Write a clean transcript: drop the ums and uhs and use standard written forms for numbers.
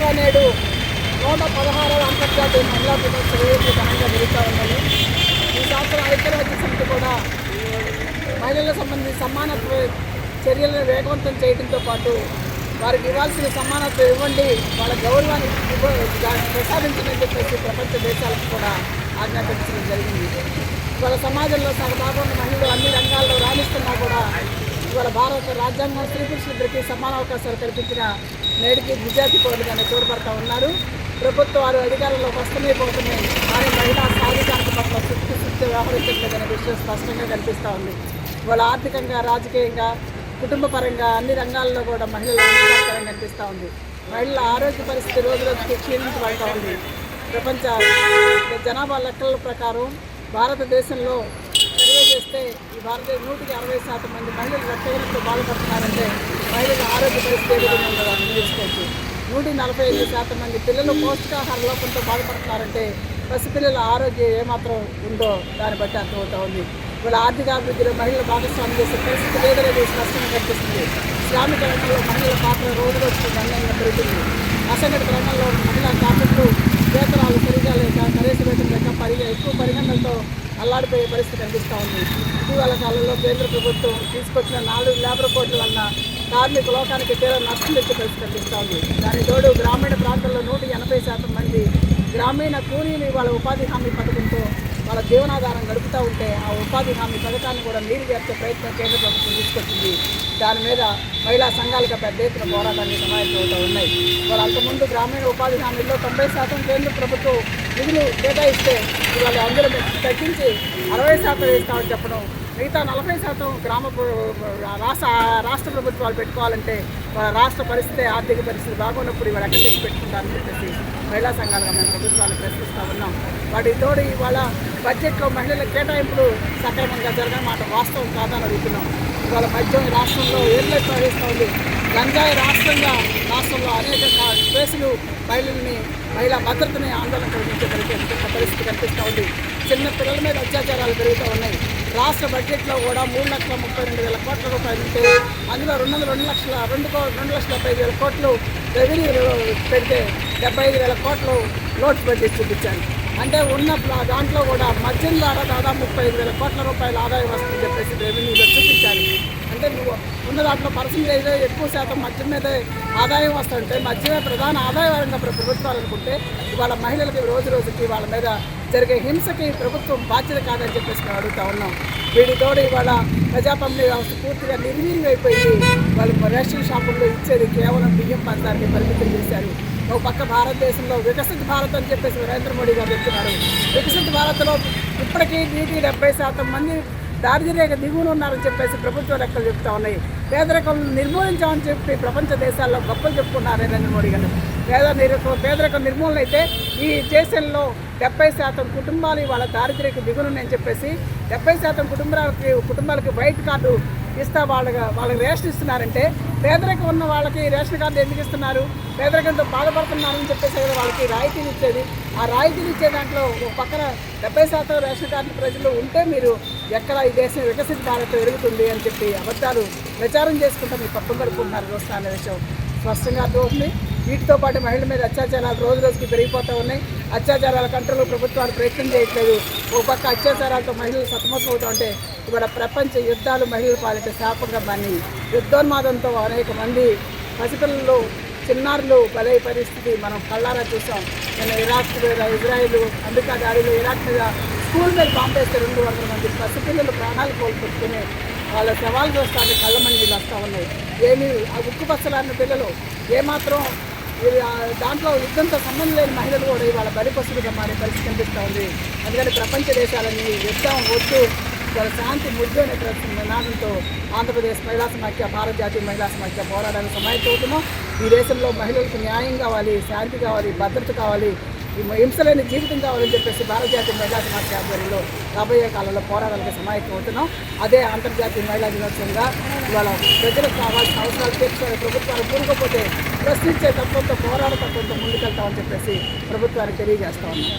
దేశవ్యాప్తంగా నేడు 116వ అంతర్జాతీయ మహిళా దినోత్సవ వేడుకలు ఘనంగా జరుగుతూ ఉన్నాయి. ఈ సంవత్సరం ఐక్యరాజ్య సమితి కూడా మహిళలకు సంబంధించి సమానత్వ చర్యలను వేగవంతం చేయడంతో పాటు వారికి ఇవ్వాల్సిన సమానత్వం ఇవ్వండి, వాళ్ళ గౌరవాన్ని ప్రసాదించమని చెప్పేసి ప్రపంచ దేశాలకు కూడా ఆజ్ఞాపించడం జరిగింది. ఇవాళ సమాజంలో సగభాగం మహిళలు అన్ని రంగాల్లో రాణిస్తున్నా కూడా ఇవాళ భారత రాజ్యాంగం స్త్రీ పురుషులిద్దరికీ సమాన అవకాశాలు కల్పించిన నేటికి విద్యార్థి పౌరులుగానే చూడబడతా ఉన్నారు. ప్రభుత్వాలు అధికారంలోకి వస్తున్నాయి కానీ మహిళా సాధికారత పట్ల శుద్ధి వ్యవహరించట్లేదనే విషయం స్పష్టంగా కనిపిస్తూ ఉంది. ఇవాళ ఆర్థికంగా, రాజకీయంగా, కుటుంబ పరంగా అన్ని రంగాల్లో కూడా మహిళల ఆధికారికంగా కనిపిస్తూ ఉంది. మహిళల ఆరోగ్య పరిస్థితి రోజు రోజుకి క్షీణించబడుతూ ఉంది. ప్రపంచ జనాభా లెక్కల ప్రకారం భారతదేశంలో సర్వే చేస్తే ఈ భారతదేశం 160% మంది మహిళలు రక్తహీనతతో బాధపడుతున్నారంటే మహిళల ఆరోగ్య పరిస్థితి ఏ విధంగా ఉందో అర్థం చేసుకోవచ్చు. 145% మంది పిల్లలు పౌష్టికాహార లోపంతో బాధపడుతున్నారంటే పసిపిల్లల ఆరోగ్యం ఏమాత్రం ఉందో దాన్ని బట్టి అర్థమవుతూ ఉంది. ఇవాళ ఆర్థికాభివృద్ధిలో మహిళలు భాగస్వామ్యం చేసే పరిస్థితి లేదనేది స్పష్టంగా కనిపిస్తుంది. శ్రామిక రంగంలో మహిళల పాత్ర రోజు రోజుకు గణనీయంగా పెరుగుతుంది. అసంఘటిత రంగంలో మహిళా కార్మికులు వేతనాలు సరిగా లేక, కనీస వేతనం లేక ఎక్కువ పరిగణనలతో అల్లాడిపోయే పరిస్థితి కనిపిస్తూ ఉంది. ఇటీవల కాలంలో కేంద్ర ప్రభుత్వం తీసుకొచ్చిన 4 లేబర్ కోడ్ల వలన కార్మిక లోకానికి తీవ్ర నష్టం తెచ్చే పరిస్థితి కనిపిస్తూ ఉంది. దాని తోడు గ్రామీణ ప్రాంతాల్లో 180% మంది గ్రామీణ కూలీలు వాళ్ళ ఉపాధి హామీ పథకంతో వాళ్ళ జీవనాధారం గడుపుతూ ఉంటే ఆ ఉపాధి హామీ పథకాన్ని కూడా నీరు చేర్చే ప్రయత్నం కేంద్ర ప్రభుత్వం తీసుకొచ్చింది. దాని మీద మహిళా సంఘాలుగా పెద్ద ఎత్తున పోరాటాన్ని సమాయత్తమవుతూ ఉన్నాయి. వాళ్ళు అంతకుముందు గ్రామీణ ఉపాధి హామీల్లో 90% కేంద్ర ప్రభుత్వం నిధులు కేటాయిస్తే ఇవాళ అందులో తగ్గించి 60% వేస్తామని చెప్పడం, మిగతా 40% రాష్ట్ర ప్రభుత్వాలు పెట్టుకోవాలంటే వాళ్ళ రాష్ట్ర పరిస్థితి, ఆర్థిక పరిస్థితి బాగున్నప్పుడు ఇవాళ ఎక్కడ తెచ్చి పెట్టుకుంటారని చెప్పేసి మహిళా సంఘాలుగా మేము ప్రభుత్వాన్ని ప్రశ్నిస్తూ ఉన్నాం. వాటి తోడు ఇవాళ బడ్జెట్లో మహిళల కేటాయింపులు సక్రమంగా జరగని మాట వాస్తవం కాదని అడుగుతున్నాం. ఇవాళ మద్యం రాష్ట్రంలో ఏర్లై ప్రవహిస్తూ ఉంది. గంజాయి రాష్ట్రంలో అనేక కేసులు మహిళా భద్రతని ఆందోళన కలిగించే పరిస్థితి కనిపిస్తూ ఉంది. చిన్న పిల్లల మీద అత్యాచారాలు పెరుగుతూ ఉన్నాయి. రాష్ట్ర బడ్జెట్లో కూడా 3,32,000 కోట్ల రూపాయలు ఉంటే అందులో 2,75,000 కోట్లు రెవెన్యూ పెడితే 75,000 కోట్లు లోటు బడ్జెట్ చూపించారు. అంటే ఉన్న దాంట్లో కూడా మద్యం ద్వారా దాదాపు 35,000 కోట్ల రూపాయల ఆదాయం వస్తుందని చెప్పేసి రెవెన్యూలో చూపించారు. అంటే ఉన్న దాంట్లో పర్సంటేజ్ ఎక్కువ శాతం మద్యం మీదే ఆదాయం వస్తుంటే మద్యమే ప్రధాన ఆదాయపరంగా ప్రభుత్వాలు అనుకుంటే ఇవాళ మహిళలకి రోజు రోజుకి వాళ్ళ మీద జరిగే హింసకి ప్రభుత్వం బాధ్యత కాదని చెప్పేసి మేము అడుగుతూ ఉన్నాం. వీటితోడు ఇవాళ ప్రజాపంపిణీ వ్యవస్థ పూర్తిగా నిర్వీర్యమైపోయింది. వాళ్ళు రేషన్ షాపుల్లో ఇచ్చేది కేవలం బియ్యం పంచదారకి పరిమితం చేశారు. ఒక పక్క భారతదేశంలో వికసిత భారత్ అని చెప్పేసి నరేంద్ర మోడీ గారు చెప్తున్నారు. వికసిత భారత్లో ఇప్పటికీ 70% మంది దారిద్ర్య దిగువన ఉన్నారని చెప్పేసి ప్రభుత్వ లెక్కలు చెప్తా ఉన్నాయి. పేదరికం నిర్మూలించామని చెప్పి ప్రపంచ దేశాల్లో గొప్పలు చెప్పుకున్నారు నరేంద్ర మోడీ గారు. పేదరికం నిర్మూలన అయితే ఈ దేశంలో 70% కుటుంబాలు వాళ్ళ దారిద్ర్యకు దిగునున్నాయని చెప్పేసి 70% కుటుంబాలకి వైట్ కార్డు ఇస్తా వాళ్ళకి రేషన్ ఇస్తున్నారంటే పేదరికం ఉన్న వాళ్ళకి రేషన్ కార్డు ఎందుకు ఇస్తున్నారు? పేదరికంతో బాధపడుతున్నారని చెప్పేసి కదా వాళ్ళకి రాయితీలు ఇచ్చేది. ఆ రాయితీలు ఇచ్చే దాంట్లో ఒక పక్కన 70% రేషన్ కార్డు ప్రజలు ఉంటే మీరు ఎక్కడ ఈ దేశం వికసిత భారత్ పెరుగుతుంది అని చెప్పి అబద్ధాలు ప్రచారం చేసుకుంటూ మీరు పక్కన గడుపుకుంటున్నారు చూస్తా అనే విషయం స్పష్టంగా అర్థమవుతుంది. వీటితో పాటు మహిళల మీద అత్యాచారాలు రోజు రోజుకి పెరిగిపోతూ ఉన్నాయి. అత్యాచారాల కంట్రోల్ ప్రభుత్వాలు ప్రయత్నం చేయట్లేదు. ఒక పక్క అత్యాచారాలతో మహిళలు సతమతమవుతూ ఉంటే ఇవాళ ప్రపంచ యుద్ధాలు మహిళల పాలిట శాపంగా మాని యుద్ధోన్మాదంతో అనేక మంది పసిపిల్లలు, చిన్నారులు బలై పరిస్థితి మనం కళ్ళారా చూసాం. నేను ఇరాక్ మీద, ఇజ్రాయిల్, అమెరికా దాడిలో ఇరాక్ మీద స్కూల్ మీద పంపేస్తే 200 మంది పసిపిల్లలు ప్రాణాలు కోల్పోతుకుని వాళ్ళ సవాలు చూస్తానికి కళ్ళ మండీలు వస్తూ ఉన్నాయి. ఏమి ఆ ఉక్కు పచ్చలాడిన పిల్లలు ఏమాత్రం దాంట్లో యుద్ధంతో సంబంధం లేని మహిళలు కూడా ఇవాళ బలిపశులుగా మారే పరిస్థితి కనిపిస్తూ ఉంది. అందుకని ప్రపంచ దేశాలని యుద్ధం వద్దు, వాళ్ళ శాంతి ముద్దు అనే నినాదంతో ఆంధ్రప్రదేశ్ మహిళా సమాఖ్య, భారత జాతీయ మహిళా సమాఖ్య పోరాటానికి సమాయత్తమవుతున్నాం. ఈ దేశంలో మహిళలకు న్యాయం కావాలి, శాంతి కావాలి, భద్రత కావాలి, ఈ హింసలేని జీవితం కావాలని చెప్పేసి భారత జాతీయ మహిళా సమాఖ్య ఆధ్వర్యంలో రాబోయే కాలంలో పోరాటాలకు సమాయత్తమవుతున్నాం. అదే అంతర్జాతీయ మహిళా దినోత్సవంగా ఇవాళ ప్రజలకు కావాల్సిన అవసరాలు తీర్చుకునే ప్రభుత్వాలు కూరుకోపోతే ప్రశ్నించే తత్వంతో, పోరాడ తత్వంతో ముందుకెళ్తామని చెప్పేసి ప్రభుత్వానికి తెలియజేస్తా ఉన్నాం.